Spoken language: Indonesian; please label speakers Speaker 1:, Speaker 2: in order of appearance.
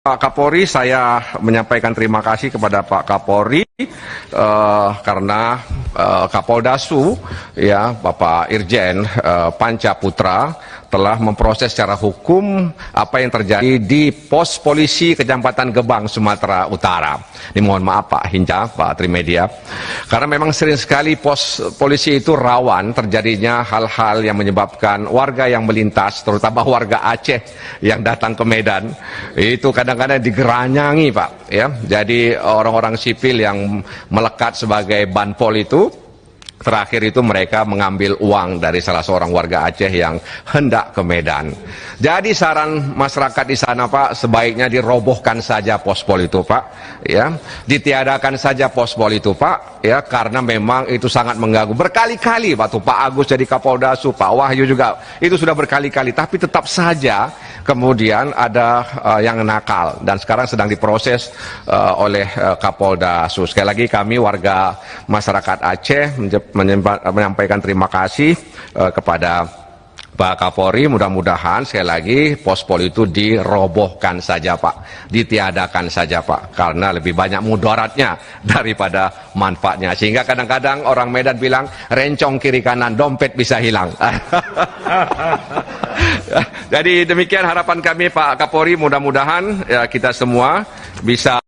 Speaker 1: Pak Kapolri, saya menyampaikan terima kasih kepada Pak Kapolri karena Kapoldasu, ya, Bapak Irjen Panca Putra telah memproses secara hukum apa yang terjadi di pos polisi Kecamatan Gebang, Sumatera Utara. Ini mohon maaf Pak Hinca, Pak Trimedia, karena memang sering sekali pos polisi itu rawan terjadinya hal-hal yang menyebabkan warga yang melintas, terutama warga Aceh yang datang ke Medan, itu kadang-kadang digeranyangi Pak. Ya, jadi orang-orang sipil yang melekat sebagai banpol itu, terakhir itu mereka mengambil uang dari salah seorang warga Aceh yang hendak ke Medan. Jadi saran masyarakat di sana Pak, sebaiknya dirobohkan saja pospol itu Pak, ya, ditiadakan saja pospol itu Pak, ya, karena memang itu sangat mengganggu. Berkali-kali waktu Pak Agus jadi Kapoldasu, Pak Wahyu juga, itu sudah berkali-kali, tapi tetap saja kemudian ada yang nakal dan sekarang sedang diproses oleh Kapoldasu. Sekali lagi kami warga masyarakat Aceh menyampaikan terima kasih kepada Pak Kapolri. Mudah-mudahan sekali lagi pospol itu dirobohkan saja Pak, ditiadakan saja Pak, karena lebih banyak mudaratnya daripada manfaatnya. Sehingga kadang-kadang orang Medan bilang rencong kiri kanan, dompet bisa hilang. Jadi demikian harapan kami Pak Kapolri, mudah-mudahan ya, kita semua bisa